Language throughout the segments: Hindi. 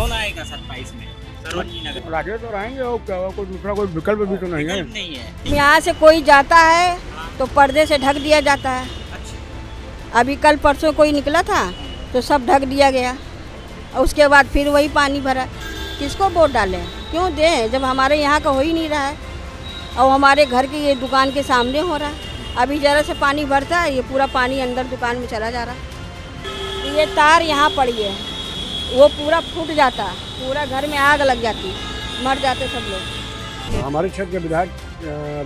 कौन आएगा 27 में सरोजनी नगर? राजेश तो आएंगे और क्या कोई दूसरा कोई विकल्प भी तो नहीं है। नहीं है। यहाँ से कोई जाता है तो पर्दे से ढक दिया जाता है। अच्छा। अभी कल परसों कोई निकला था तो सब ढक दिया गया और उसके बाद फिर वही पानी भरा। किसको वोट डालें, क्यों दें जब हमारे यहाँ का हो ही नहीं रहा है और हमारे घर की ये दुकान के सामने हो रहा है। अभी ज़रा से पानी भरता है, ये पूरा पानी अंदर दुकान में चला जा रहा है। ये तार यहाँ पड़ी है, वो पूरा फूट जाता, पूरा घर में आग लग जाती, मर जाते सब लोग। हमारे क्षेत्र के विधायक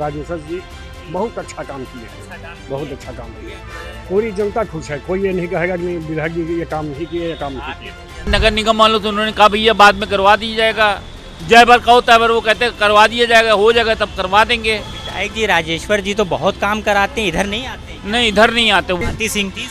राजेश जी बहुत अच्छा काम किए, बहुत अच्छा काम किया। पूरी जनता खुश है, कोई ये नहीं कहेगा कि विधायक जी ये काम नहीं किए, ये काम नहीं किए। नगर निगम वालों से उन्होंने कहा भैया बाद में करवा दी जाएगा, जय बार कहो तय बार वो कहते हैं करवा दिया जाएगा, हो जाएगा तब करवा देंगे। विधायक जी राजेश्वर जी तो बहुत काम कराते हैं, इधर नहीं आते? नहीं इधर नहीं आते। भारती सिंह थी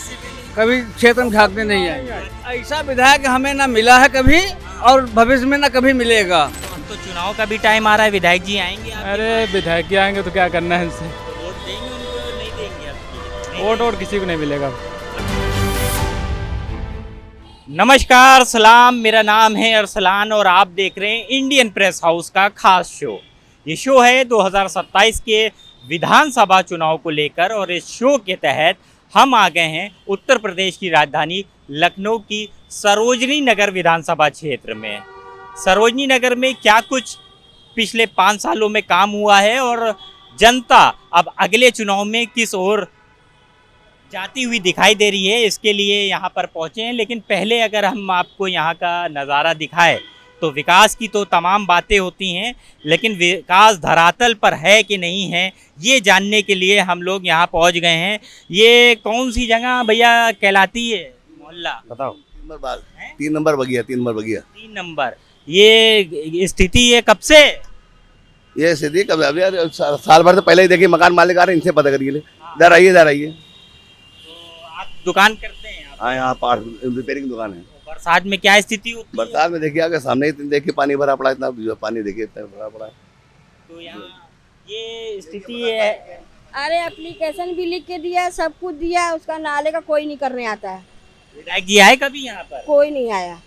कभी क्षेत्र में झांकने नहीं आए। ऐसा विधायक हमें ना मिला है कभी और भविष्य में ना कभी मिलेगा। तो चुनाव का भी टाइम आ रहा है, विधायक जी आएंगे? अरे विधायक आएंगे तो क्या करना है इनसे, वोट देंगे उनको? नहीं देंगे आपकी? वोट किसी को नहीं मिलेगा। नमस्कार, सलाम, मेरा नाम है अरसलान और आप देख रहे हैं इंडियन प्रेस हाउस का खास शो। ये शो है 2027 के विधानसभा चुनाव को लेकर और इस शो के तहत हम आ गए हैं उत्तर प्रदेश की राजधानी लखनऊ की सरोजनी नगर विधानसभा क्षेत्र में। सरोजनी नगर में क्या कुछ पिछले 5 सालों में काम हुआ है और जनता अब अगले चुनाव में किस ओर जाती हुई दिखाई दे रही है, इसके लिए यहाँ पर पहुँचे हैं। लेकिन पहले अगर हम आपको यहाँ का नज़ारा दिखाएं तो विकास की तो तमाम बातें होती हैं, लेकिन विकास धरातल पर है कि नहीं है ये जानने के लिए हम लोग यहाँ पहुँच गए हैं। ये कौन सी जगह भैया कहलाती है, मोहल्ला बताओ? 3 नंबर बगिया। 3 नंबर। ये स्थिति है कब से? ये स्थिति कब? अभी यार साल भर से पहले ही देखिए मकान मालिक आ रहे हैं, इनसे पता करिए। इधर आइए। तो आप दुकान करते हैं? हाँ, यहाँ पार्ट रिपेयरिंग की दुकान है। बरसात में क्या स्थिति होती है? बरसात में देखिए आगे सामने ही देखिए पानी भरा पड़ा, इतना पानी देखिए इतना भरा पड़ा है। तो यहाँ ये स्थिति है। अरे एप्लीकेशन भी लिख के दिया, सब कुछ दिया, उसका नाले का कोई नहीं करने आता है। विधायक जी आए कभी यहाँ पर? कोई नहीं आया,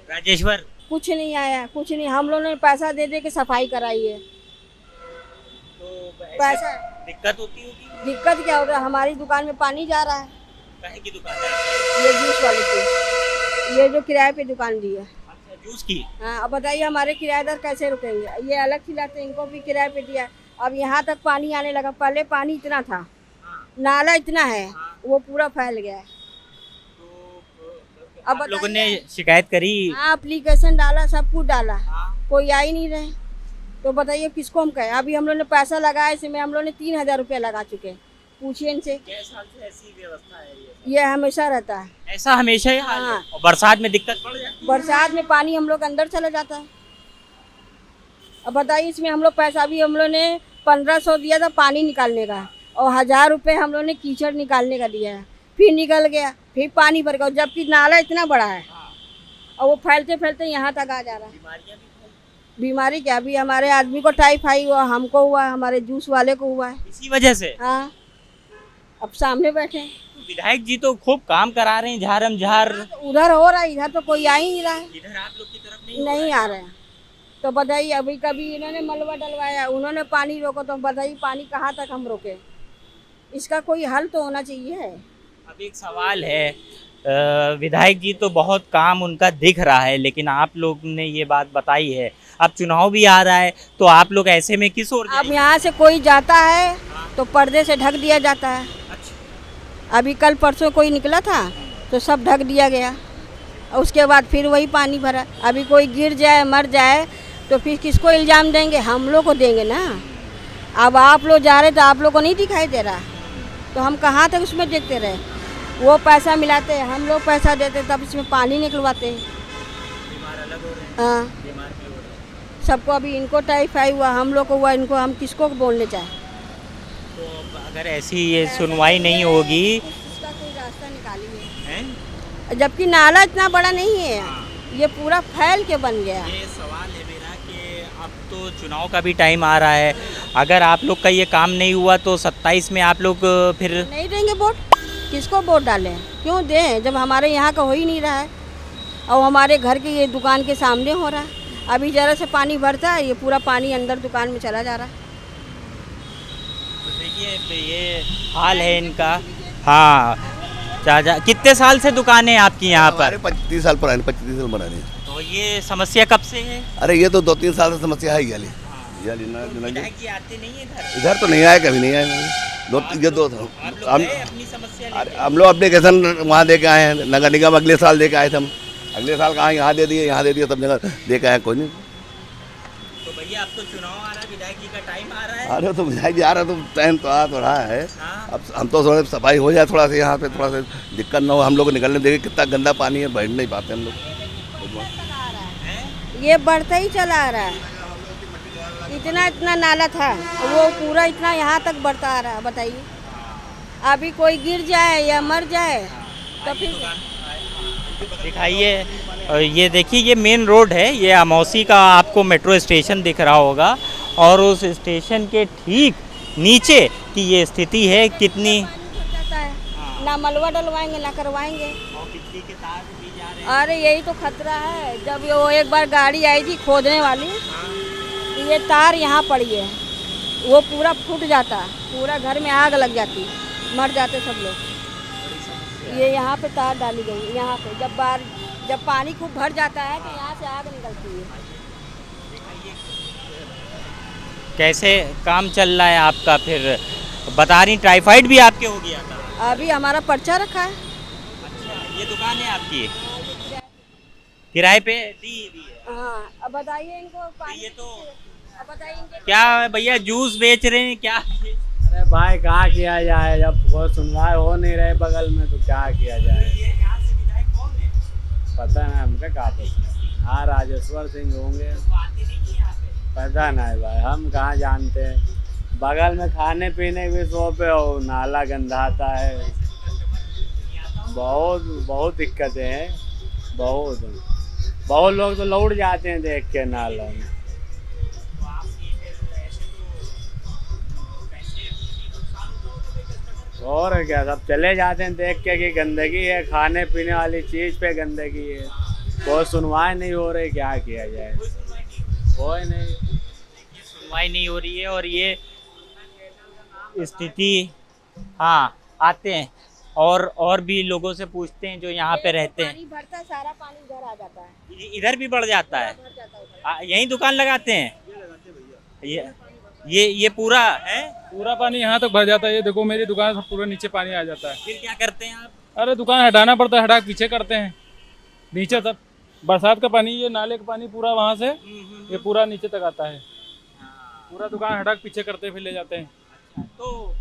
राजेश्वर कुछ नहीं आया, कुछ नहीं। हम लोगों ने पैसा दे दे के सफाई कराई है। तो पैसा दिक्कत होती होगी? दिक्कत क्या हो रहा है, हमारी दुकान में पानी जा रहा है। काहे की दुकान है? ये जूस वाले की, ये जो किराए पे दुकान दी है। अच्छा, जूस की। हाँ, अब बताइए हमारे किराएदार कैसे रुकेंगे? ये अलग खिलाते हैं, इनको भी किराए पे दिया। अब यहाँ तक पानी आने लगा, पहले पानी इतना था, नाला इतना है, वो पूरा फैल गया है। अब आप लोगों ने शिकायत करी? हाँ, एप्लीकेशन डाला, सब कुछ डाला, कोई आ ही नहीं रहे। तो बताइए किसको हम कहें? अभी हम लोग ने पैसा लगाया, इसमें हम लोग ने 3000 रुपया लगा चुके हैं। पूछिए इनसे। कितने साल से ऐसी व्यवस्था है? ये हमेशा रहता है, ऐसा हमेशा ही हाल है? हाँ। और बरसात में दिक्कत पड़ जाती है? बरसात में पानी हम लोग अंदर चला जाता है। अब बताइए इसमें हम लोग पैसा भी हम लोग ने 1500 दिया था पानी निकालने का और 1000 रुपये हम लोग ने कीचड़ निकालने का दिया है। फिर निकल गया, फिर पानी भर गया, जबकि नाला इतना बड़ा है और वो फैलते फैलते यहाँ तक आ जा रहा है। बीमारी क्या? अभी हमारे आदमी को टाइफाइड हुआ, हमको हुआ, हमारे जूस वाले को हुआ है, इसी वजह से। हाँ, अब सामने बैठे हैं। विधायक जी तो खूब काम करा रहे हैं, झारम झार। तो उधर हो रहा है, इधर तो कोई आ ही नहीं रहा है। इधर आप लोग की तरफ नहीं नहीं आ रहे हैं। तो बताइए अभी कभी इन्होंने मलबा डलवाया, उन्होंने पानी रोको, तो बताइए पानी कहाँ तक हम रोके? इसका कोई हल तो होना चाहिए। अब एक सवाल है, विधायक जी तो बहुत काम उनका दिख रहा है, लेकिन आप लोग ने ये बात बताई है, अब चुनाव भी आ रहा है, तो आप लोग ऐसे में किस ओर अब जाएंगे? यहाँ से कोई जाता है तो पर्दे से ढक दिया जाता है। अच्छा। अभी कल परसों कोई निकला था तो सब ढक दिया गया और उसके बाद फिर वही पानी भरा। अभी कोई गिर जाए, मर जाए तो फिर किसको इल्ज़ाम देंगे? हम लोग को देंगे ना। अब आप लोग जा रहे तो आप लोग को नहीं दिखाई दे रहा, तो हम कहाँ तक उसमें देखते रहे? वो पैसा मिलाते हैं, हम लोग पैसा देते, तब इसमें पानी निकलवाते हैं। हाँ, सबको अभी इनको टाइफाइड हुआ, हम लोग को हुआ, इनको हम किसको बोलने चाहें? तो अगर ऐसी ये सुनवाई नहीं होगी, इसका कोई रास्ता निकालिए। हैं? जबकि नाला इतना बड़ा नहीं है, ये पूरा फैल के बन गया। ये सवाल है मेरा कि अब तो चुनाव का भी टाइम आ रहा है, अगर आप लोग का ये काम नहीं हुआ तो 27 में आप लोग फिर नहीं देंगे वोट? किसको वोट डालें, क्यों दें जब हमारे यहाँ का हो ही नहीं रहा है और हमारे घर के ये दुकान के सामने हो रहा है। अभी ज़रा से पानी भरता है, ये पूरा पानी अंदर दुकान में चला जा रहा है। तो देखिए ये हाल है इनका। हाँ चाचा, कितने साल से दुकान है आपकी यहाँ पर? 25 साल पुरानी, 25 साल पुरानी। तो ये समस्या कब से है? अरे ये तो 2-3 साल से समस्या है ये विधायक जी आते नहीं है इधर? इधर तो नहीं आए, कभी नहीं आए। आप लोग गए अपनी समस्या लेके? हम लोग एप्लीकेशन वहाँ दे के आए हैं, नगर निगम अगले साल दे के आए थे हम। अगले साल कहाँ यहाँ दे दिए, यहाँ दे दिए, सब जगह दे के आए, कोई नहीं। तो भैया अब तो चुनाव आ रहा है, विधायक जी का टाइम आ रहा है। अरे तो विधायक जी आ रहा है, तो टाइम तो आ तो रहा है। हाँ। अब हम तो थोड़ा सफाई हो जाए थोड़ा सा यहाँ पे, थोड़ा सा दिक्कत ना हो। हम लोग को निकलने देखे कितना गंदा पानी है, बैठ नहीं पाते हम लोग। ये बढ़ता ही चला आ रहा है। इतना नाला था, वो पूरा इतना यहाँ तक बढ़ता आ रहा है। बताइए, अभी कोई गिर जाए या मर जाए तो फिर दिखाइए। ये देखिए, ये मेन रोड है, ये अमौसी का आपको मेट्रो स्टेशन दिख रहा होगा, और उस स्टेशन के ठीक नीचे की ये स्थिति है। कितनी जाता है, ना मलबा डलवाएंगे ना करवाएंगे। अरे यही तो खतरा है। जब वो एक बार गाड़ी आई थी खोदने वाली, ये तार यहाँ पड़ी है, वो पूरा फूट जाता, पूरा घर में आग लग जाती, मर जाते सब लोग। ये यहाँ पे तार डाली गई, यहाँ पे जब पानी खूब भर जाता है तो यहाँ से आग निकलती है। कैसे काम चल रहा है आपका? फिर बता रही टाइफाइड भी आपके हो गया था। अभी हमारा पर्चा रखा है। अच्छा, ये दुकान है आपकी, किराए पे दी है? हाँ, अब बताइए इनको पानी ये तो अब बताइए इनके क्या भैया जूस बेच रहे हैं क्या? अरे भाई कहाँ किया जाए, जब कोई सुनवाई हो नहीं रहे बगल में तो क्या किया जाए। यहाँ से विधायक कौन है? पता नहीं हमका, कहाँ पता। हाँ राजेश्वर सिंह होंगे, पता नहीं भाई, हम कहाँ जानते हैं। बगल में खाने पीने की शॉप है और नाला गंदाता है। बहुत दिक्कतें हैं, बहुत लोग तो लौट जाते हैं देख के नाला में। और क्या, सब चले जाते हैं देख के कि गंदगी है, खाने पीने वाली चीज़ पे गंदगी है, कोई सुनवाई नहीं हो रही, क्या किया जाए। कोई नहीं सुनवाई नहीं हो रही है। और ये स्थिति, हाँ आते हैं और भी लोगों से पूछते हैं जो यहाँ पे रहते हैं। पानी भरता है, सारा पानी इधर आ जाता है, इधर भी बढ़ जाता है। भर जाता है उधर। यहीं दुकान लगाते हैं? ये पूरा है? पूरा पानी यहाँ तक भर जाता है। ये देखो मेरी दुकान से पूरा नीचे पानी आ जाता है। फिर क्या करते हैं आप? अरे दुकान हटाना पड़ता है, हटा के पीछे करते हैं नीचे तक। बरसात का पानी, ये नाले का पानी पूरा वहाँ से ये पूरा नीचे तक आता है। पूरा दुकान हटा के पीछे करते फिर ले जाते हैं। तो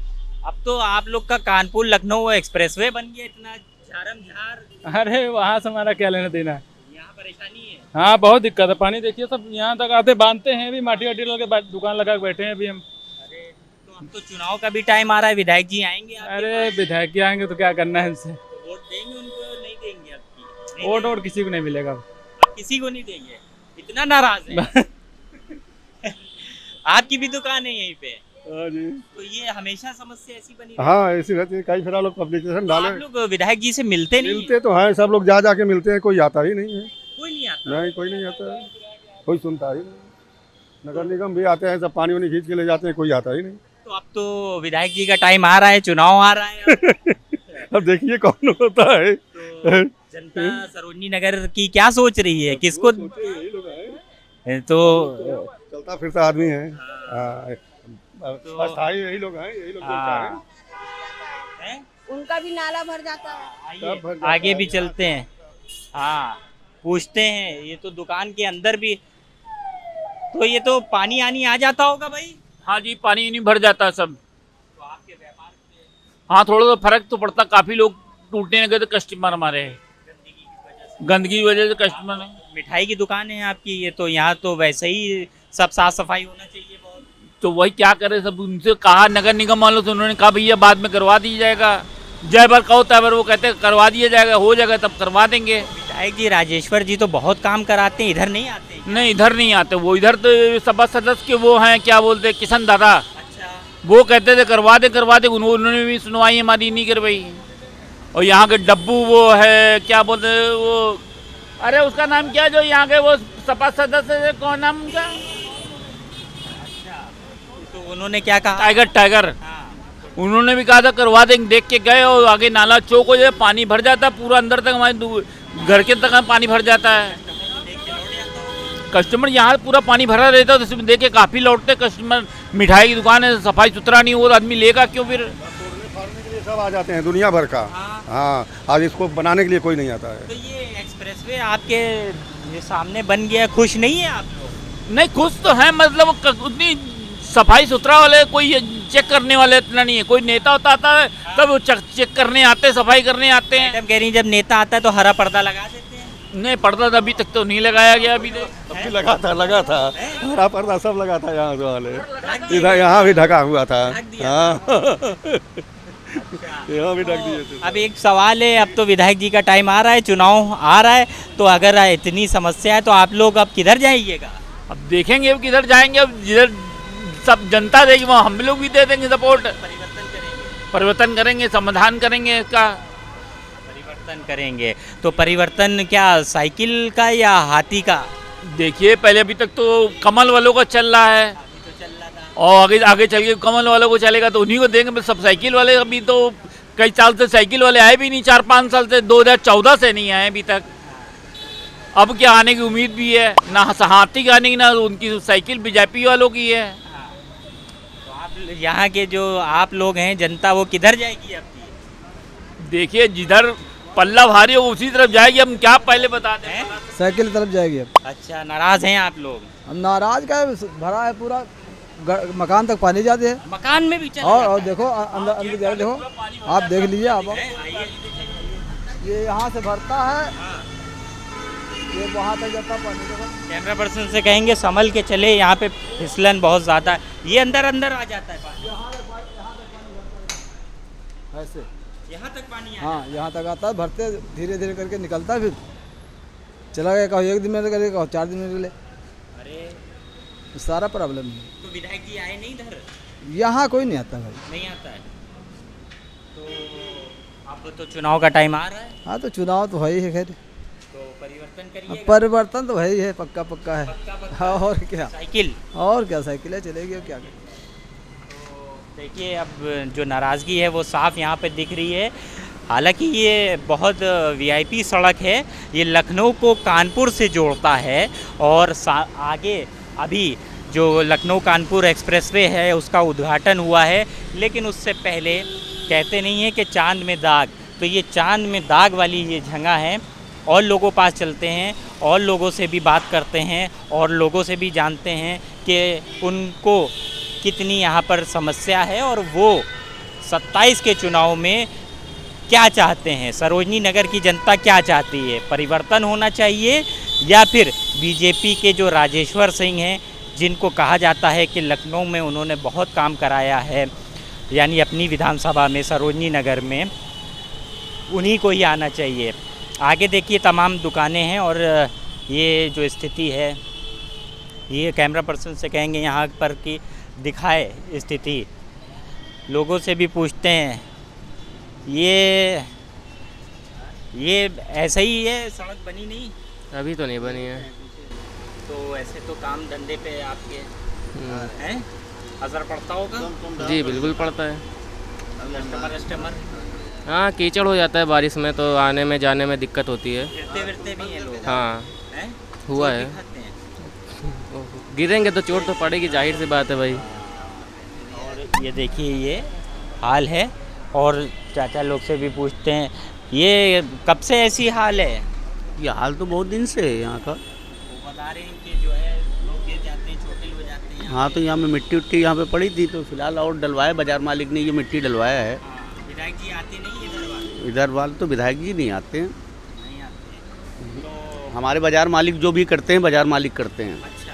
अब तो आप लोग का कानपुर लखनऊ एक्सप्रेसवे बन गया, इतना झारम झार। अरे वहाँ से हमारा क्या लेना देना है, यहाँ परेशानी है। हाँ बहुत दिक्कत है। पानी देखिए सब यहाँ तक आते, बांधते हैं अभी, माटी वाटी लगा के दुकान लगा के बैठे हैं अभी हम। अरे तो अब तो चुनाव का भी टाइम आ रहा है, विधायक जी आएंगे आपके अरे पास? विधायक जी आएंगे तो क्या करना है इनसे। तो वोट देंगे उनको, नहीं देंगे आपकी? वोट और किसी को नहीं मिलेगा। आप किसी को नहीं देंगे, इतना नाराज है? आपकी भी दुकान है यहीं पे? तो ये हमेशा समस्या ऐसी बनी रहती हाँ ऐसी रहती है। कई फिर लोग एप्लीकेशन है? डाले, आप लोग विधायक जी से मिलते नहीं? मिलते तो हैं, सब लोग जा जाके मिलते हैं, कोई आता ही नहीं है। कोई नहीं आता? नहीं, कोई नहीं आता है, कोई सुनता ही नहीं। नगर निगम भी आते हैं, सब पानी वानी खींच के ले जाते हैं, कोई आता ही नहीं। तो अब तो विधायक जी का टाइम आ रहा है, चुनाव आ रहा है अब। अब देखिए कौन होता है। तो जनता सरोजनी नगर की क्या सोच रही है, किसको? यही लोग हैं, तो चलता फिरता आदमी है। अस्थायी यही लोग हैं, यही लोग हाँ। हैं? उनका भी नाला भर जाता है। आइए, सब भर जाता आगे है। भी चलते हैं। हाँ पूछते हैं। ये तो दुकान के अंदर भी, तो ये तो पानी आनी आ जाता होगा भाई? हाँ जी, पानी नहीं भर जाता सब। तो आपके व्यापार पे हाँ थोड़ा सा फर्क तो पड़ता, काफ़ी लोग टूटने लगे थे कस्टमर हमारे, गंदगी की वजह से कस्टमर है। मिठाई की दुकान है आपकी, ये तो यहाँ तो वैसे ही सब साफ सफाई होना चाहिए बहुत। तो वही क्या करे, सब उनसे कहा नगर निगम वालों से, उन्होंने कहा भैया बाद में करवा दी जाएगा, जय बार कहो तय बार वो कहते करवा दिया जाएगा, हो जाएगा तब करवा देंगे। विधायक जी राजेश्वर जी तो बहुत काम कराते हैं, इधर नहीं आते? नहीं इधर नहीं आते, वो इधर तो सभा सदस्य के वो हैं, क्या बोलते हैं, किशन दादा, अच्छा। वो कहते थे करवा दे, उन्होंने भी सुनवाई हमारी नहीं करवाई। और यहाँ के डब्बू वो है, क्या बोलते हैं वो, अरे उसका नाम क्या जो यहाँ के वो सपा सदस्य है, कौन नाम उनका? तो उन्होंने क्या कहा? टाइगर। उन्होंने भी कहा था करवा देंगे, देख के गए और आगे नाला चौक हो जाए, पानी भर जाता है पूरा अंदर तक, हमारे घर के तक पानी भर जाता है। कस्टमर यहाँ पूरा पानी भरा रहता है, तो इसमें देख के काफ़ी लौटते कस्टमर। मिठाई की दुकान है, सफाई सुथरा नहीं हो तो आदमी लेगा क्यों फिर? सब आ जाते हैं दुनिया भर का। हाँ, आज इसको बनाने के लिए कोई नहीं आता है। तो ये एक्सप्रेसवे आपके ये सामने बन गया, खुश नहीं है आप लोग? नहीं, खुश तो है, मतलब उतनी सफाई सुथरा वाले कोई चेक करने वाले इतना नहीं है। कोई नेता होता आता है तब वो चेक करने आते हैं, सफाई करने आते हैं। मैडम कह रही जब नेता आता है तो हरा पर्दा लगा देते हैं। नहीं, पर्दा तो अभी तक तो नहीं लगाया गया। अभी तो अभी लगा था हरा पर्दा सब लगा था यहाँ वाले, इधर यहाँ भी ढका हुआ था। हाँ यहाँ भी ढक दिए थे। अब एक सवाल है, अब तो विधायक जी का टाइम आ रहा है, चुनाव आ रहा है, तो अगर इतनी समस्या है तो आप लोग अब किधर जाइएगा? अब देखेंगे अब किधर जाएंगे। अब जिधर सब जनता देगी वहाँ हम लोग भी दे देंगे सपोर्ट। परिवर्तन करेंगे, समाधान करेंगे इसका। परिवर्तन करेंगे तो परिवर्तन क्या साइकिल का या हाथी का? देखिए पहले अभी तक तो कमल वालों का चल रहा है, और आगे चल के कमल वालों को चलेगा तो उन्हीं को देंगे। सब साइकिल वाले अभी तो कई साल से साइकिल वाले आए भी नहीं, 4-5 साल से, 2014 से नहीं आए अभी तक। अब क्या आने की उम्मीद भी है ना, हाथी का आने की ना उनकी साइकिल बीजेपी वालों की है। तो आप यहाँ के जो आप लोग हैं जनता, वो किधर जाएगी आपकी? देखिए जिधर पल्ला भारी हो उसी तरफ जाएगी। हम क्या पहले बताते हैं, साइकिल तरफ जाएगी अब। अच्छा, नाराज हैं आप लोग? हम नाराज का है, भरा है पूरा, मकान तक पानी जाते हैं। मकान में भी चला और देखो अंदर जाके देखो, आप देख लीजिए। आप ये यहाँ से भरता है, ये वहाँ तक जाता पानी। देखो कैमरा पर्सन से कहेंगे संभल के चले, यहाँ पे फिसलन बहुत ज़्यादा है। ये अंदर आ जाता है पानी, ऐसे यहाँ तक पानी हाँ यहाँ तक आता है, भरते धीरे धीरे करके निकलता है, फिर चला गया। कहो 1 दिन में निकले, कहो 4 दिन में निकले। अरे सारा प्रॉब्लम है। तो विधायक जी आए नहीं इधर? यहाँ कोई नहीं आता भाई। नहीं आता है। तो अब तो चुनाव का टाइम आ रहा है, हाँ तो चुनाव तो है ही है, खैर तो परिवर्तन करिए। परिवर्तन तो है ही है, पक्का है। हाँ और क्या, साइकिल है चलेगी, और क्या करें। देखिए अब जो नाराज़गी है वो साफ यहाँ पे दिख रही है। हालांकि ये बहुत वीआईपी सड़क है, ये लखनऊ को कानपुर से जोड़ता है, और आगे अभी जो लखनऊ कानपुर एक्सप्रेसवे है उसका उद्घाटन हुआ है। लेकिन उससे पहले कहते नहीं है कि चांद में दाग, तो ये चांद में दाग वाली ये जगह है। और लोगों पास चलते हैं, और लोगों से भी बात करते हैं, और लोगों से भी जानते हैं कि उनको कितनी यहाँ पर समस्या है, और वो 27 के चुनाव में क्या चाहते हैं। सरोजनी नगर की जनता क्या चाहती है? परिवर्तन होना चाहिए, या फिर बीजेपी के जो राजेश्वर सिंह हैं, जिनको कहा जाता है कि लखनऊ में उन्होंने बहुत काम कराया है, यानी अपनी विधानसभा में सरोजनी नगर में, उन्हीं को ही आना चाहिए। आगे देखिए तमाम दुकानें हैं, और ये जो स्थिति है, ये कैमरा पर्सन से कहेंगे यहाँ पर कि दिखाए स्थिति। लोगों से भी पूछते हैं, ये ऐसा ही है, सड़क बनी नहीं? अभी तो नहीं बनी है। तो ऐसे तो काम धंधे पे आपके हैं असर पड़ता होगा? जी बिल्कुल पड़ता है। कस्टमर हाँ, कीचड़ हो जाता है बारिश में, तो आने में जाने में दिक्कत होती है। गिरते भी हैं लोग? हाँ हैं? हुआ है। गिरेंगे तो चोट तो पड़ेगी, जाहिर सी बात है भाई। और ये देखिए ये हाल है, और चाचा लोग से भी पूछते हैं, ये कब से ऐसी हाल है? ये हाल तो बहुत दिन से है यहाँ का। वो बता रहे हैं कि जो है लोग गिर जाते हैं, चोटिल हो जाते हैं। हाँ तो यहाँ में मिट्टी उट्टी यहाँ पे पड़ी थी, तो फिलहाल और डलवाया, बाजार मालिक ने ये मिट्टी डलवाया है। विधायक जी आते नहीं इधर? इधर वाले तो विधायक जी नहीं आते हैं, नहीं आते। तो हमारे बाजार मालिक जो भी करते हैं, बाजार मालिक करते हैं। अच्छा,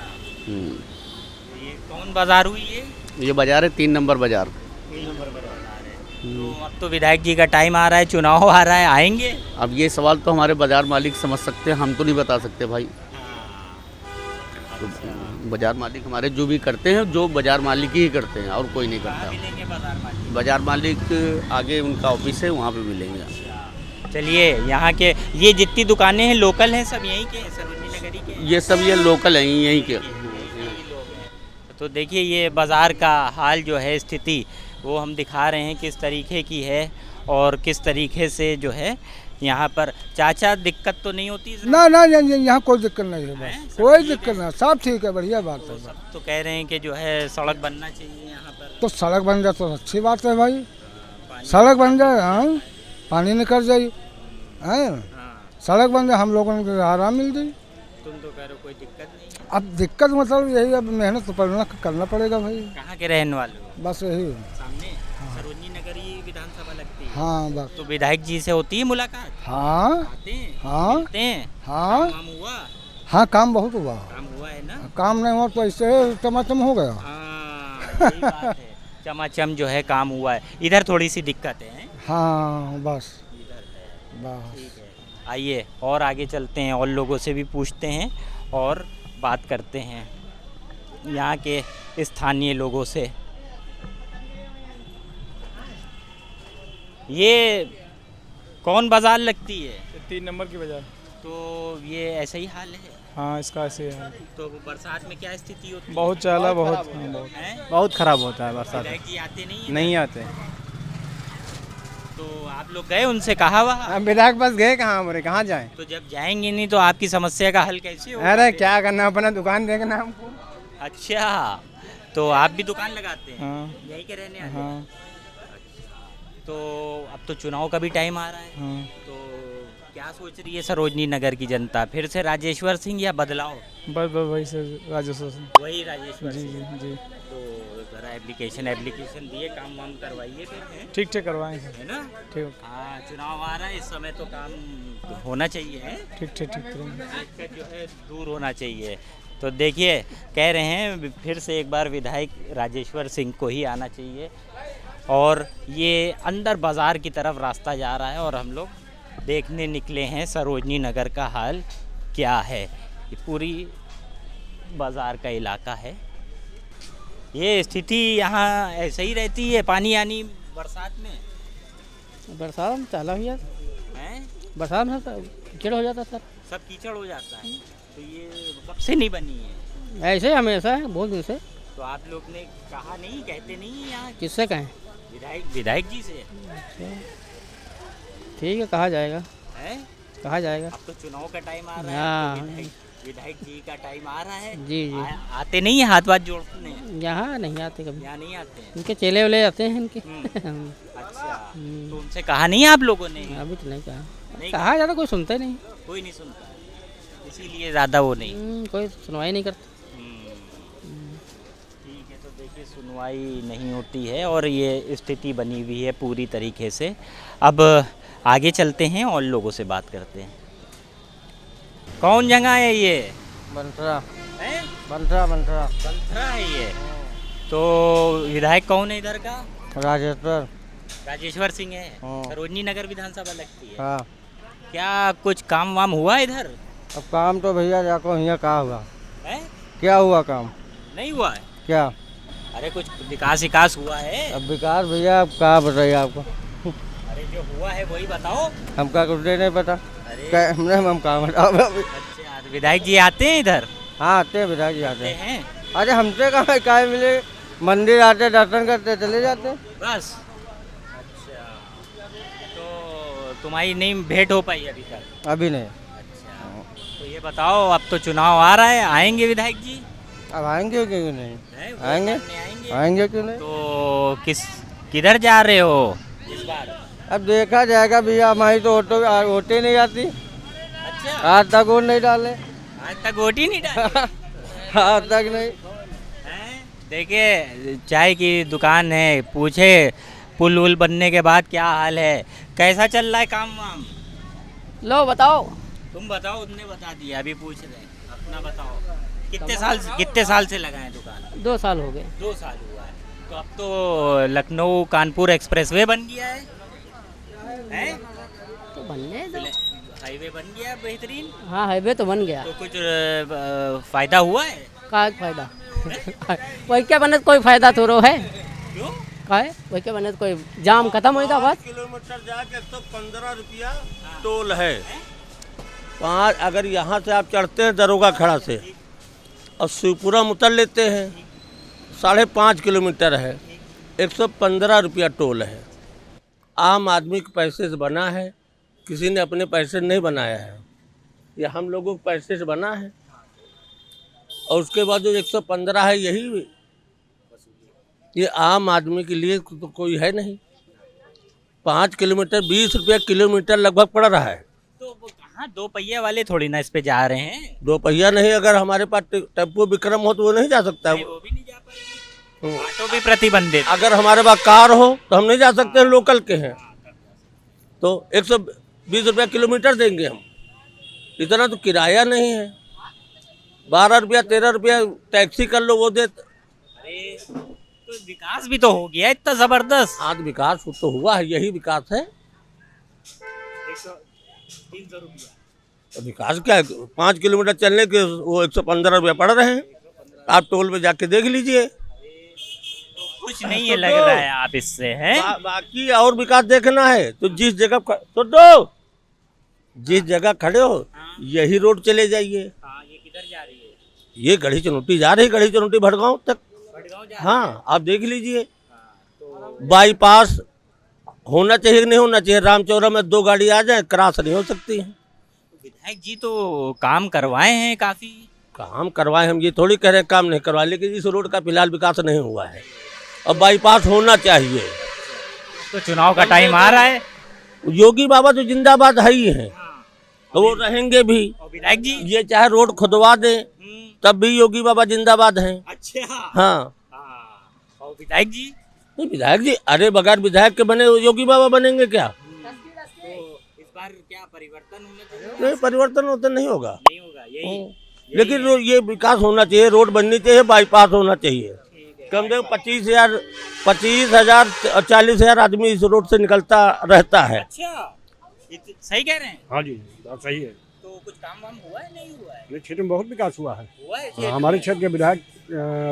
ये कौन बाजार हुई ये बाजार है 3 नंबर बाजार। 3 नंबर बाजार है। तो अब तो विधायक जी का टाइम आ रहा है, चुनाव आ रहा है, आएंगे? अब ये सवाल तो हमारे बाजार मालिक समझ सकते हैं, हम तो नहीं बता सकते भाई। तो बाजार मालिक हमारे जो भी करते हैं, जो बाजार मालिक ही करते हैं, और कोई नहीं करता। मिलेंगे बाजार मालिक? बाजार मालिक आगे उनका ऑफिस है, वहाँ पे मिलेंगे। चलिए यहाँ के ये जितनी दुकानें हैं लोकल हैं, सब यहीं के हैं, सरोजनी नगरी के हैं। ये सब ये लोकल हैं यहीं के। तो देखिए ये बाज़ार का हाल जो है, स्थिति वो हम दिखा रहे हैं किस तरीके की है और किस तरीके से जो है यहाँ पर। चाचा दिक्कत तो नहीं होती? ना ना यहाँ कोई दिक्कत नहीं है, बस कोई दिक्कत नहीं, सब ठीक है, बढ़िया बात है। सब तो कह रहे हैं कि जो है सड़क बनना चाहिए यहाँ पर। तो सड़क बन जाए तो अच्छी बात है भाई, सड़क बन जाए, हाँ पानी निकल जाए, हाँ सड़क बन जाए, हम लोगों को आराम मिल जाए। तुम तो कह रहे हो कोई दिक्कत नहीं। अब दिक्कत मतलब यही, अब मेहनत तो करना पड़ेगा भाई। कहाँ के रहने वाले हो? बस यही सामने सरोजनी नगरी विधानसभा लगती है। हाँ बस। तो विधायक जी से होती है मुलाकात? हाँ आते हैं, हाँ मिलते हैं? हाँ काम हुआ? हाँ काम बहुत हुआ, काम हुआ है ना? काम नहीं हुआ तो ऐसे टमाटम हो गया। हाँ यही बात है, चमाचम जो है काम हुआ है। इधर थोड़ी सी दिक्कत है। हाँ बस इधर है, बस। ठीक है। आइए और आगे चलते हैं और लोगों से भी पूछते हैं और बात करते हैं यहाँ के स्थानीय लोगों से। ये कौन बाजार लगती है? 3 नंबर की बाजार। तो ये ऐसा ही हाल है? हाँ इसका ऐसे है। तो बरसात में क्या स्थिति होती है? बहुत चाला, बहुत बहुत खराब होता है बरसात। विधायक जी आते नहीं है? नहीं आते। तो आप लोग गए, उनसे कहा वहाँ? विधायक पास गए कहाँ, बोले कहाँ जाए। तो जब जाएंगे नहीं तो आपकी समस्या का हल कैसे होगा? अरे क्या करना, अपना दुकान देखना हमको। अच्छा, तो आप भी दुकान लगाते हैं? हाँ यहीं के रहने वाले? हाँ तो अब तो चुनाव का भी टाइम आ रहा है, हाँ। तो क्या सोच रही है सरोजनी नगर की जनता? फिर से राजेश्वर सिंह या बदलाव? बस वही से राजेश्वर सिंह। वही राजेश्वर जी सिंह। जी जी तो जरा एप्लीकेशन दिए, काम वाम करवाइए फिर, हैं? ठीक करवाएंगे। है ना? ठीक हाँ चुनाव आ रहा है, इस समय तो काम होना चाहिए, है ठीक करेंगे। दिक्कत जो है दूर होना चाहिए। तो देखिए कह रहे हैं फिर से एक बार विधायक राजेश्वर सिंह को ही आना चाहिए। और ये अंदर बाज़ार की तरफ रास्ता जा रहा है और हम लोग देखने निकले हैं सरोजनी नगर का हाल क्या है। ये पूरी बाज़ार का इलाका है। ये स्थिति यहाँ ऐसे ही रहती है पानी आनी बरसात में? बरसात में चाला हो जाता हैं? बरसात में कीचड़ हो जाता सर। सब कीचड़ हो जाता है। तो ये कब से नहीं बनी है? ऐसे हमेशा है, बहुत दिन से। तो आप लोग ने कहा नहीं, कहते नहीं है यहाँ? किससे कहें? विधायक जी से। ठीक है, कहा जाएगा, है? कहा जाएगा। अब तो चुनाव का टाइम आ रहा है, हाँ तो विधायक जी का टाइम आ रहा है। जी जी। आते नहीं है हाथ बात जोड़ने? यहाँ नहीं आते कभी, यहाँ नहीं आते हैं। इनके चेले वेले आते हैं इनके। अच्छा, तो उनसे कहा नहीं आप लोगों ने? अभी तो नहीं कहा, नहीं कहा जाता कोई सुनते नहीं, कोई नहीं सुनता, इसीलिए ज़्यादा वो नहीं। कोई सुनवाई नहीं करता। ठीक है, तो देखिए सुनवाई नहीं होती है और ये स्थिति बनी हुई है पूरी तरीके से। अब आगे चलते हैं और लोगों से बात करते हैं। कौन जगह है ये? बंसरा हैं? बंसरा बंसरा बंसरा है ये। तो विधायक कौन है इधर का? राजेश्वर सिंह है। सरोजनी नगर विधानसभा लगती है। हाँ। क्या कुछ काम वाम हुआ इधर? अब काम तो भैया जाको यहाँ कहा हुआ है? क्या हुआ काम? नहीं हुआ है? क्या? अरे कुछ विकास हुआ है? अब विकास भैया अब कहा बताइए आपको? अरे जो हुआ है वही बताओ। हमका कुछ नहीं पता। अरे हमने हम कहा बताओ। अच्छा, तो विधायक जी आते हैं इधर? हाँ आते हैं, विधायक जी आते हैं। अरे हमसे कहाँ काय मिले, मंदिर आते, दर्शन करते, चले जाते बस। अच्छा, तो तुम्हारी नहीं भेंट हो पाई अभी तक? अभी नहीं। अच्छा, तो ये बताओ अब तो चुनाव आ रहा है, आएंगे विधायक जी? अब आएंगे क्यों नहीं? आएंगे? आएंगे क्यों नहीं? तो किधर जा रहे हो इस बार? अब देखा जाएगा भैया, हमारी तो वोटें नहीं आती। अच्छा, आज तक वोट नहीं डाले। आज तक वोट ही नहीं डाली? आज तक नहीं। देखिए चाय की दुकान है, पूछे पुल वुल बनने के बाद क्या हाल है, कैसा चल रहा है काम वाम? लो बताओ। तुम बताओ, उनने बता दिया, अभी पूछ रहे हैं, अपना बताओ। कितने साल से लगाए दुकान? 2 साल हो गए। 2 साल हुआ है। तो अब तो लखनऊ कानपुर एक्सप्रेसवे बन गया है? तो बनने दो। हाईवे बन गया बेहतरीन। हाँ हाईवे तो बन गया। तो कुछ फायदा हुआ है? का फायदा? वही क्या बने, कोई फायदा थोड़ा है? क्यों? है वही के बने तो कोई जाम खत्म होगा बस। किलोमीटर जाके 115 रुपया टोल है। 5 अगर यहाँ से आप चढ़ते हैं दरोगा खड़ा से और शिवपुरा उतर लेते हैं 5.5 किलोमीटर है, 115 रुपया टोल है। आम आदमी के पैसे से बना है, किसी ने अपने पैसे नहीं बनाया है, ये हम लोगों के पैसे से बना है। और उसके बाद जो 115 है यही ये आम आदमी के लिए तो कोई है नहीं। 5 किलोमीटर 20 रुपया किलोमीटर लगभग पड़ रहा है। तो कहाँ 2 पहिया वाले थोड़ी ना इस पे जा रहे हैं। 2 पहिया नहीं, अगर हमारे पास टेम्पो विक्रम हो तो वो नहीं जा सकता है। वो भी नहीं जा पाएगी, ऑटो भी प्रतिबंधित। अगर हमारे पास कार हो तो हम नहीं जा सकते, लोकल के हैं तो 120 रुपया किलोमीटर देंगे हम। इतना तो किराया नहीं है। 12 रुपया 13 रुपया टैक्सी कर लो वो दे। अरे तो विकास भी तो हो गया इतना जबरदस्त। आज विकास तो हुआ है, यही विकास है। 300 रुपया विकास क्या है? 5 किलोमीटर चलने के वो 115 रुपया पड़ रहे हैं। आप टोल पे जाके देख लीजिए। कुछ नहीं है लग रहा है आप इससे हैं। बाकी और विकास देखना है तो जिस जगह तो जिस जगह खड़े हो यही रोड चले जाइए। ये किधर जा रही है? ये गढ़ी चुनौती जा रही है, गढ़ी चुनौती भड़गांव तक। हाँ आप देख लीजिए। बाईपास होना चाहिए कि नहीं होना चाहिए? रामचौरा में 2 गाड़ी आ जाए क्रॉस नहीं हो सकती है। विधायक जी तो काम करवाए हैं काफी। काम करवाए, हम ये थोड़ी कह रहे हैं काम नहीं करवाए, लेकिन इस रोड का फिलहाल विकास नहीं हुआ है। अब बाईपास होना चाहिए। तो चुनाव का टाइम आ रहा है। योगी बाबा तो जिंदाबाद है ही है, तो वो रहेंगे भी। विधायक जी ये चाहे रोड खुदवा दे तब भी योगी बाबा जिंदाबाद हैं। अच्छा हाँ। और विधायक जी? नहीं विधायक जी, अरे बगैर विधायक के बने योगी बाबा बनेंगे क्या? तो इस बार क्या परिवर्तन होना चाहिए? नहीं परिवर्तन होता नहीं होगा। नहीं होगा यही। लेकिन ये विकास होना चाहिए, रोड बननी चाहिए, बाईपास होना चाहिए। कम से कम 25,000 और 40,000 आदमी इस रोड से निकलता रहता है। अच्छा सही कह रहे हैं। हाँ जी बात सही है। तो कुछ काम वाम हुआ है नहीं हुआ है? मेरे क्षेत्र में बहुत विकास हुआ है। क्षेत्र हमारे क्षेत्र के विधायक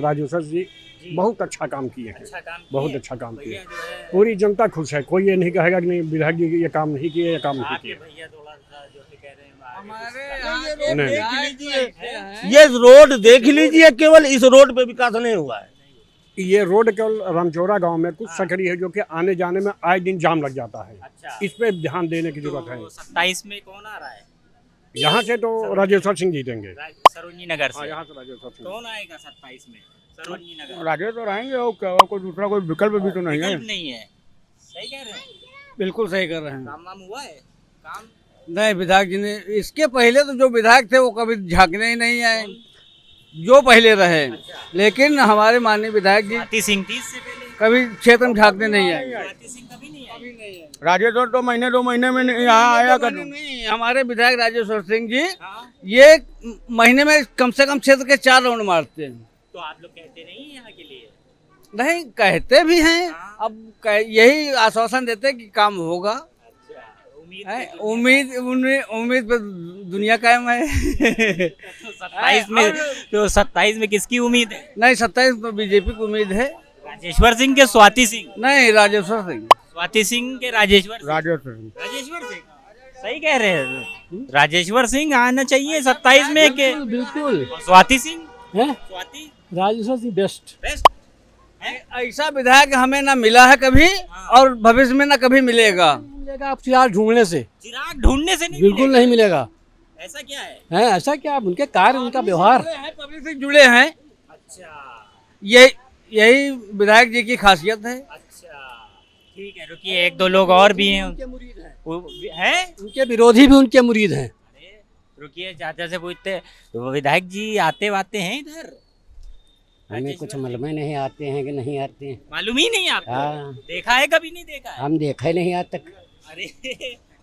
राजेश्वर जी बहुत अच्छा काम किए हैं। अच्छा काम बहुत अच्छा काम किए। पूरी जनता खुश है। कोई ये नहीं कहेगा कि नहीं विधायक जी ये काम नहीं किए, ये काम नहीं किए। भैया थोड़ा सा जो कह रहे हैं ये रोड देख लीजिए, केवल इस रोड पे विकास नहीं हुआ है। ये रोड केवल रामचौरा गांव में कुछ सकरी है जो कि आने जाने में आए दिन जाम लग जाता है। अच्छा। इस पे ध्यान देने की जरूरत है। 27 में कौन आ रहा है? यहाँ से तो राजेश्वर सिंह जीतेंगे। सरोजनी नगर से। यहाँ से राजेश्वर सिंह। कौन आएगा 27 में? सरोजनी नगर। राजेश तो रहेंगे और कोई दूसरा कोई विकल्प भी तो नहीं है। नहीं है। सही कह रहे हैं। बिल्कुल सही कर रहे हैं। काम वाम हुआ है? काम नहीं विधायक जी ने, इसके पहले तो जो विधायक थे वो कभी झांकने ही नहीं आए, जो पहले रहे। लेकिन हमारे माननीय विधायक जी स्वाति सिंह 30 से पहले कभी क्षेत्र में झांकने नहीं आए। स्वाति सिंह कभी नहीं आए। राजेश्वर तो 2 महीने में यहाँ आया कर। नहीं, हमारे विधायक राजेश्वर सिंह जी ये महीने में कम से कम क्षेत्र के 4 राउंड मारते हैं। तो आप लोग कहते नहीं हैं यहाँ के लिए? नहीं कहते भी हैं। अब यही आश्वासन देते हैं कि काम होगा। उम्मीद पे दुनिया कायम है। 27 में किसकी उम्मीद है? नहीं 27 में बीजेपी की उम्मीद है। राजेश्वर सिंह के स्वाति सिंह? नहीं राजेश्वर सिंह। स्वाति सिंह के राजेश्वर सिंह? राजेश्वर सिंह सही कह रहे हैं। राजेश्वर सिंह आना चाहिए 27 में के। बिल्कुल। स्वाति सिंह? स्वाति राजेश्वर सिंह बेस्ट। ऐसा विधायक हमें ना मिला है कभी और भविष्य में ना कभी मिलेगा। आप चिराग ढूंढने से नहीं बिल्कुल नहीं मिलेगा। ऐसा क्या है? ऐसा क्या? उनके कार्य, उनका व्यवहार, पब्लिक से जुड़े हैं। अच्छा यही विधायक जी की खासियत है। अच्छा ठीक है, रुकिए 1-2 लोग और भी हैं। उनके विरोधी भी उनके मुरीद हैं। रुकिए चाचा से पूछते, तो विधायक जी आते वाते हैं इधर? हमें कुछ मालूम ही नहीं आते हैं कि नहीं आते हैं। मालूम ही नहीं आपको? हाँ। देखा है कभी? नहीं देखा है? हम देखा ही नहीं आज तक। अरे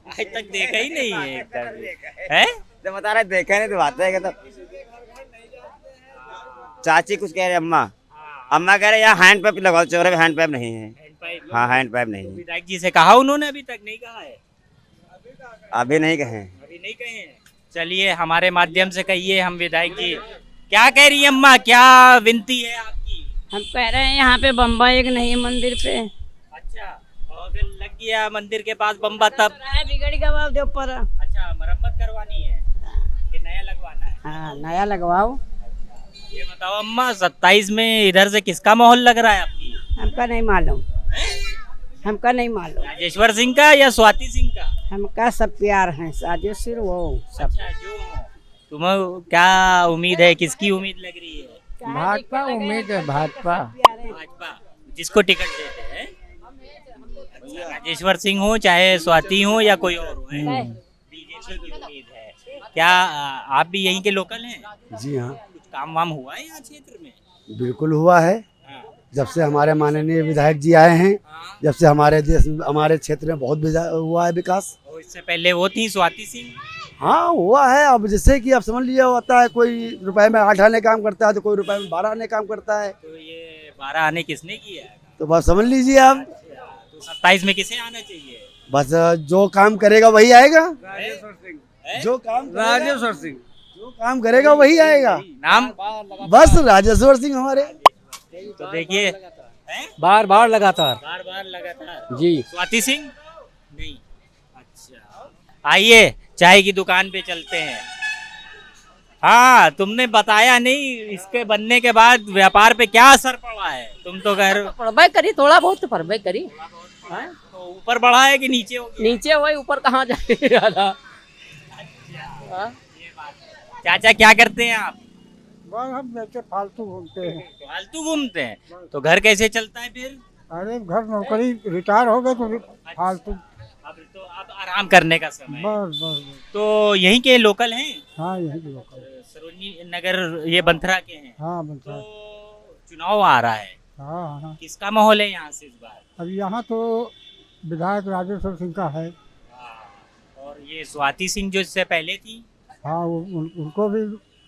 आज तक देखा ही नहीं है है? तो बता रहे देखा नहीं तो बात है। तो चाची कुछ कह रहे, अम्मा कह रहे यहाँ हैंड पाइप लगाओ, चौरे में हैंड पाइप नहीं है। हाँ हैंड पाइप नहीं है। विधायक जी से कहा उन्होंने? अभी तक नहीं कहा है। अभी नहीं कहे। अभी नहीं कहे हैं। चलिए हमारे माध्यम से कहिए हम विधायक जी क्या कह रही है अम्मा, क्या विनती है आपकी? हम कह रहे हैं यहाँ पे बम्बा एक नहीं है मंदिर पे। अच्छा, और फिर लग गया मंदिर के पास बम्बा तब? बिगड़ गया दे ऊपर। अच्छा, मरम्मत करवानी है कि नया लगवाना है? हाँ, नया लगवाओ। ये बताओ अम्मा, 27 में इधर से किसका माहौल लग रहा है आपकी? हमका नहीं मालूम, हमका नहीं मालूम। राजेश्वर सिंह का या स्वाति सिंह का? हमका सब प्यार है, राजेश्वर वो सब। अच्छा, जो तुम्हें क्या उम्मीद है, किसकी उम्मीद लग रही है? भाजपा उम्मीद है, भाजपा। भाजपा, जिसको टिकट देते हैं। राजेश्वर सिंह हो चाहे स्वाति हो या कोई और हो, बीजेपी की उम्मीद है। क्या आप भी यहीं के लोकल हैं? जी हाँ, कुछ काम वाम हुआ है यहाँ क्षेत्र में? बिल्कुल हुआ है। जब से हमारे माननीय विधायक जी आए हैं, जब से हमारे देश में, हमारे क्षेत्र में बहुत हुआ है विकास। और इससे पहले वो थी स्वाति सिंह। हाँ हुआ है। अब जैसे कि आप समझ लीजिए, होता है कोई रुपए में 8 आने काम करता है तो कोई रुपए में 12 आने काम करता है। तो ये 12 आने किसने किया है? तो बस समझ लीजिए आप। तो 27 में किसे आना चाहिए? बस जो काम करेगा वही आएगा। जो काम राजेश्वर सिंह जो काम करेगा वही आएगा। नाम? बस राजेश्वर सिंह हमारे। तो देखिए, बार बार लगातार। बार बार लगातार जी। स्वाति सिंह नहीं? अच्छा, आइए चाय की दुकान पे चलते हैं। हाँ, तुमने बताया नहीं इसके बनने के बाद व्यापार पे क्या असर पड़ा है। तुम तो कह रहे हो पढ़ाई करी, थोड़ा बहुत तो पढ़ाई करी। तो ऊपर बढ़ा है कि नीचे हो गया? नीचे हुआ, ऊपर कहाँ जाए ज्यादा। चाचा क्या करते हैं आप? बस हम वैसे फालतू घूमते हैं। फालतू घूमते हैं तो घर कैसे चलता है फिर? अरे घर नौकरी रिटायर हो गए तो फालतू। अब आराम करने का समय। बस बस। तो यहीं के लोकल हैं? हाँ, यहीं के लोकल। सरोजनी नगर ये बंथरा के हैं। हाँ, बंथरा। तो चुनाव आ रहा है। हाँ हाँ। किसका माहौल है यहाँ से इस बार? अब यहाँ तो विधायक राजेश्वर सिंह का है। और ये स्वाति सिंह जो इससे पहले थी, हाँ उनको भी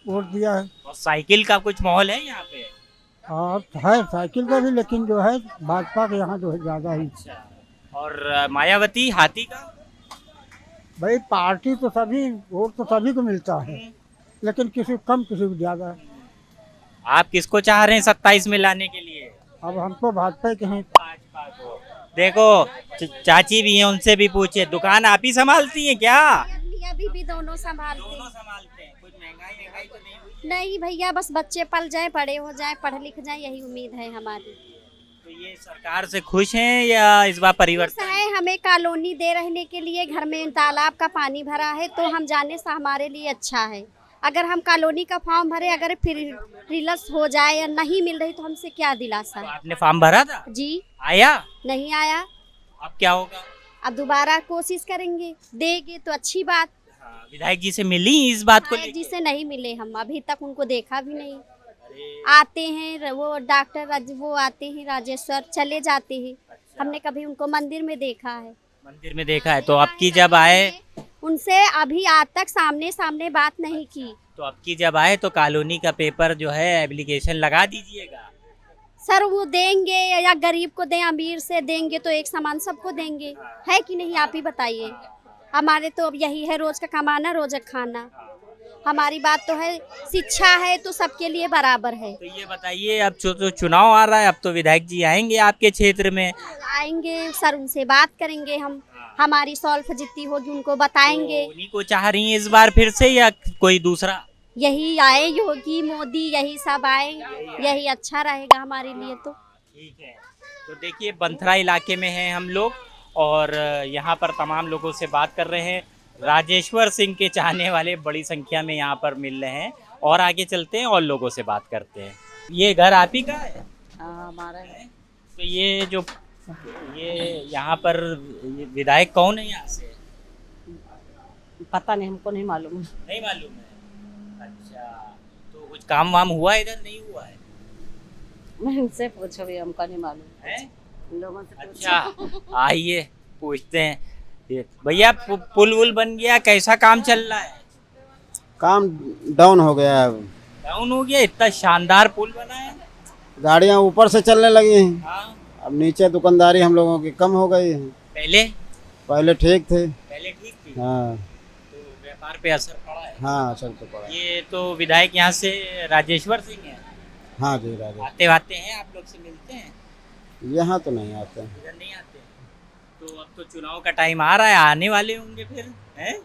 वोट दिया है। और साइकिल का कुछ माहौल है यहाँ पे? और है साइकिल का भी, लेकिन जो है भाजपा के यहाँ जो है ज्यादा ही। और मायावती हाथी का? भाई पार्टी तो सभी, वोट तो सभी को मिलता है, लेकिन किसी को कम किसी को ज्यादा। आप किसको चाह रहे हैं 27 में लाने के लिए? अब हम तो भाजपा के हैं। देखो चाची भी हैं, उनसे भी पूछे। दुकान आप ही संभालती हैं क्या? अभी भी दोनों संभालते हैं। कुछ महंगाई तो नहीं हुई? नहीं भैया, बस बच्चे पल जाए, बड़े हो जाए, पढ़ लिख जाए, यही उम्मीद है हमारी। तो ये सरकार से खुश हैं या इस बार परिवर्तन है? हमें कॉलोनी दे रहने के लिए, घर में तालाब का पानी भरा है तो हम जाने से हमारे लिए अच्छा है। अगर हम कॉलोनी का फॉर्म भरे, अगर फिर रिलस हो जाए या नहीं मिल रही तो हमसे क्या दिलासा? तो आपने फॉर्म भरा था? जी। आया? नहीं आया। अब क्या होगा? अब दोबारा कोशिश करेंगे, देंगे तो अच्छी बात। विधायक जी से मिली इस बात को? विधायक जी से नहीं मिले हम, अभी तक उनको देखा भी नहीं। आते हैं वो डॉक्टर, वो आते हैं राजेश्वर, चले जाते हैं। हमने कभी उनको मंदिर में देखा है? मंदिर में देखा है। तो अब की जब आए, उनसे अभी आज तक सामने सामने बात नहीं की। तो अब की जब आए तो कॉलोनी का पेपर जो है एप्लीकेशन लगा दीजिएगा। सर वो देंगे या गरीब को दें, अमीर से देंगे तो एक समान सबको देंगे, है कि नहीं? आप ही बताइए। हमारे तो अब यही है, रोज का कमाना, रोज का खाना। हमारी बात तो है, शिक्षा है तो सबके लिए बराबर है। तो ये बताइए, अब जो चुनाव आ रहा है, अब तो विधायक जी आएंगे आपके क्षेत्र में। आएंगे सर, उनसे बात करेंगे हम, हमारी सॉल्व जितनी होगी उनको बताएंगे। तो उन्हीं को चाह रही हैं इस बार फिर से या कोई दूसरा? यही आए, योगी मोदी यही सब आए, यही अच्छा रहेगा हमारे लिए। तो ठीक है। तो देखिए बंथरा इलाके में हैं हम लोग और यहाँ पर तमाम लोगों से बात कर रहे हैं। राजेश्वर सिंह के चाहने वाले बड़ी संख्या में यहाँ पर मिल रहे हैं और आगे चलते हैं और लोगों से बात करते हैं। ये घर आप ही का है? हमारा है। तो ये जो यहाँ पर विधायक कौन है यहाँ से? पता नहीं, हमको नहीं मालूम। नहीं मालूम है? अच्छा, तो कुछ काम वाम हुआ इधर? नहीं हुआ है? उनसे पूछो भी, हमको नहीं मालूम है। लोगों से पूछो। अच्छा, आइए पूछते हैं। भैया पुल वुल बन गया, कैसा काम चल रहा है? काम डाउन हो गया है। डाउन हो गया? इतना शानदार पुल बना है, गाड़ियाँ ऊपर से चलने लगी हैं। हाँ। अब नीचे दुकानदारी हम लोगों की कम हो गई है। पहले ठीक थे। पहले ठीक थी। हाँ, तो व्यापार पे असर पड़ा है। हाँ असर तो पड़ा। ये तो विधायक यहाँ से राजेश्वर सिंह है। हाँ जी राजेश। आते वाते हैं आप लोग से मिलते हैं? यहाँ तो नहीं आते हैं। इधर नहीं आते? तो अब तो चुनाव का टाइम आ रहा है, आने वाले होंगे फिर, हैं?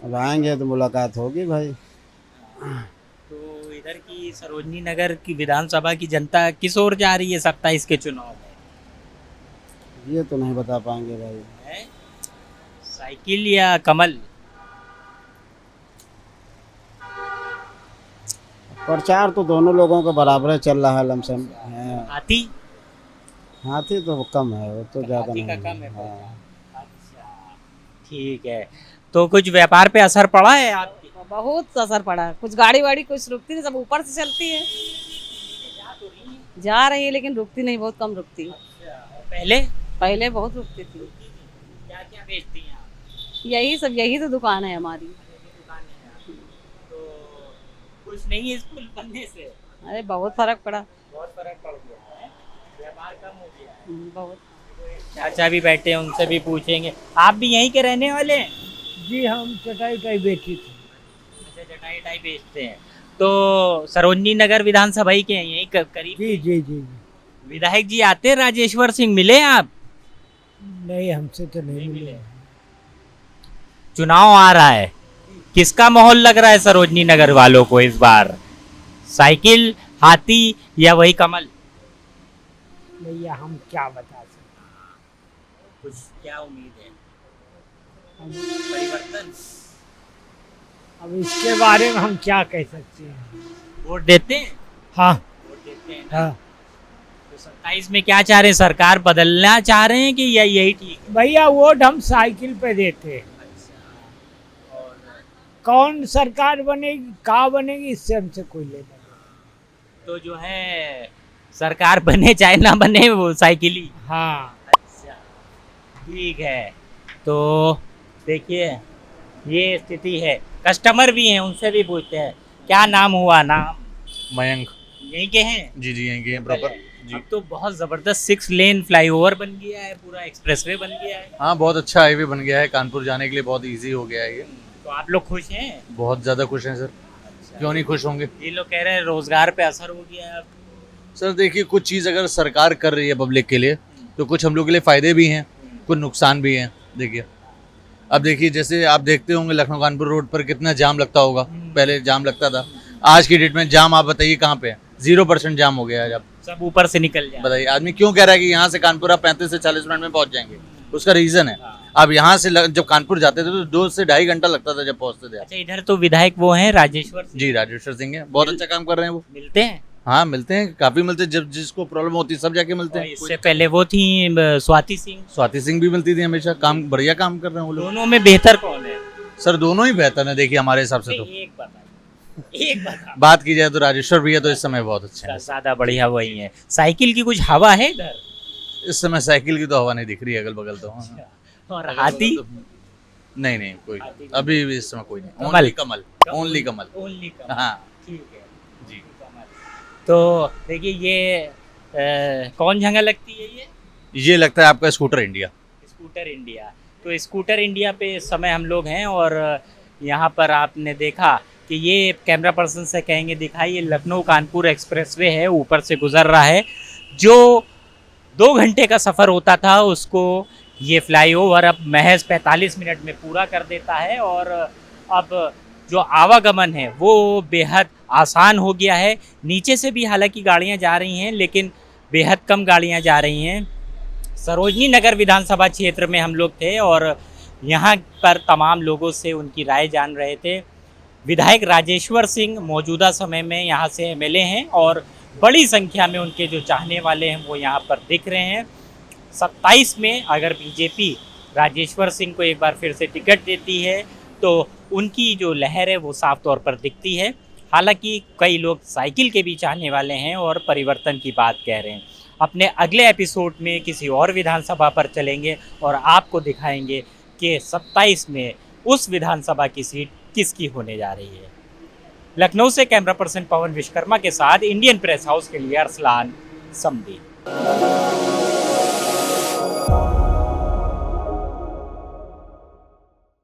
अब आएंगे तो मुलाकात होगी भाई। तो इधर की सरोजनी नगर की विधानसभा की जनता किस ओर जा रही है 27 के चुनाव में? ये तो नहीं बता पाएंगे भाई। हैं? साइकिल या कमल? प्रचार तो दोनों लोगों का बराबर है, चल रहा है लमसम। हाथी? हाथी तो कम है, वो तो ज़्यादा हाथी नहीं का है। कम है। अच्छा, ठीक है। तो कुछ व्यापार पे असर पड़ा है आपके? बहुत असर पड़ा है। कुछ गाड़ी वाड़ी कुछ रुकती नहीं, सब ऊपर से चलती है। जा रही है लेकिन रुकती नहीं, बहुत कम रुकती है। पहले पहले बहुत रुकती थी। क्या क्या बेचती हैं आप? यही तो दुकान है हमारी। कुछ नहीं है इस पुल बनने से? अरे बहुत फर्क पड़ा। बहुत फर्क पड़ गया है, व्यापार कम हो गया है। बहुत। चाचा भी बैठे हैं, उनसे भी पूछेंगे। आप भी यहीं के रहने वाले हैं? जी हम चटाई उटाई बेची थी। अच्छा, चटाई उटाई बेचते हैं। तो सरोजनी नगर विधानसभा ही के हैं, यहीं करीब? जी जी जी। विधायक जी आते हैं राजेश्वर सिंह, मिले आप? नहीं हमसे तो नहीं मिले। चुनाव आ रहा है, किसका माहौल लग रहा है सरोजनी नगर वालों को इस बार? साइकिल, हाथी या वही कमल? भैया हम क्या बता सकते हैं। कुछ क्या उम्मीद है? परिवर्तन? अब इसके बारे में हम क्या कह सकते हैं। वोट देते हैं? हाँ वोट देते हैं ना? हाँ। तो 27 में क्या चाह रहे हैं? सरकार बदलना चाह रहे हैं कि यही ठीक है? भैया वोट हम साइकिल पे देते हैं। कौन सरकार बनेगी का बनेगी इससे हमसे कोई लेना नहीं। तो जो है सरकार बने चाहे ना बने वो साइकिल ही। हाँ। अच्छा, ठीक है। तो देखिए ये स्थिति है। कस्टमर भी हैं, उनसे भी पूछते हैं। क्या नाम हुआ? नाम? मयंक। यहीं के हैं? जी जी यहीं के हैं प्रॉपर जी। अब तो बहुत जबरदस्त 6 लेन फ्लाईओवर बन गया है, पूरा एक्सप्रेसवे बन गया है। हाँ बहुत अच्छा हाईवे बन गया है, कानपुर जाने के लिए बहुत इजी हो गया है ये। तो आप लोग खुश हैं? बहुत ज़्यादा खुश हैं सर। क्यों नहीं खुश होंगे? ये लोग कह रहे हैं रोजगार पे असर हो गया है अब। सर देखिए कुछ चीज़ अगर सरकार कर रही है पब्लिक के लिए तो कुछ हम लोग के लिए फ़ायदे भी हैं, कुछ नुकसान भी हैं। देखिए अब देखिए जैसे आप देखते होंगे लखनऊ कानपुर रोड पर कितना जाम लगता होगा, पहले जाम लगता था। आज की डेट में जाम आप बताइए कहाँ पे है? 0% जाम हो गया है। अब सब ऊपर से निकल जाए। बताइए आदमी क्यों कह रहा है कि यहाँ से कानपुर आप 35 से 40 मिनट में पहुँच जाएंगे? उसका रीज़न है अब यहाँ से जब कानपुर जाते थे तो 2 से 2.5 घंटा लगता था जब पहुँचते थे। अच्छा, इधर तो विधायक वो हैं राजेश्वर सिंह। जी राजेश्वर सिंह है, बहुत अच्छा काम कर रहे हैं वो। मिलते हैं? हाँ मिलते हैं, काफी मिलते हैं। जब जिसको प्रॉब्लम होती है सब जाके मिलते हैं। इससे पहले वो थी स्वाति सिंह। स्वाति सिंह भी मिलती थी हमेशा, काम बढ़िया काम कर रहे हैं वो लोग। दोनों में बेहतर कौन है? सर दोनों ही बेहतर है देखिए हमारे हिसाब से। तो एक बता बात की जाए तो राजेश्वर भैया तो इस समय बहुत अच्छे हैं। ज्यादा बढ़िया वही है। साइकिल की कुछ हवा है इधर? इस समय साइकिल की तो हवा नहीं दिख रही है अगल बगल तो। और हाथी? नहीं नहीं कोई अभी इस समय कोई नहीं। कमल? कमल ओनली कमल। ओनली कमल। हाँ ठीक है जी। तो देखिए ये कौन जगह लगती है ये लगता है आपका स्कूटर इंडिया। Scooter India. तो स्कूटर इंडिया पे इस समय हम लोग हैं और यहाँ पर आपने देखा कि ये कैमरा पर्सन से कहेंगे दिखाइए लखनऊ कानपुर एक्सप्रेसवे है, ऊपर से गुजर रहा है। जो 2 घंटे का सफ़र होता था उसको ये फ्लाईओवर अब महज 45 मिनट में पूरा कर देता है और अब जो आवागमन है वो बेहद आसान हो गया है। नीचे से भी हालांकि गाड़ियाँ जा रही हैं लेकिन बेहद कम गाड़ियाँ जा रही हैं। सरोजनी नगर विधानसभा क्षेत्र में हम लोग थे और यहाँ पर तमाम लोगों से उनकी राय जान रहे थे। विधायक राजेश्वर सिंह मौजूदा समय में यहाँ से एमएलए हैं और बड़ी संख्या में उनके जो चाहने वाले हैं वो यहाँ पर दिख रहे हैं। 27 में अगर बीजेपी राजेश्वर सिंह को एक बार फिर से टिकट देती है तो उनकी जो लहर है वो साफ तौर पर दिखती है। हालांकि कई लोग साइकिल के भी चाहने वाले हैं और परिवर्तन की बात कह रहे हैं। अपने अगले एपिसोड में किसी और विधानसभा पर चलेंगे और आपको दिखाएंगे कि 27 में उस विधानसभा की सीट किसकी होने जा रही है। लखनऊ से कैमरा पर्सन पवन विश्वकर्मा के साथ इंडियन प्रेस हाउस के लिए अरसलान समदी।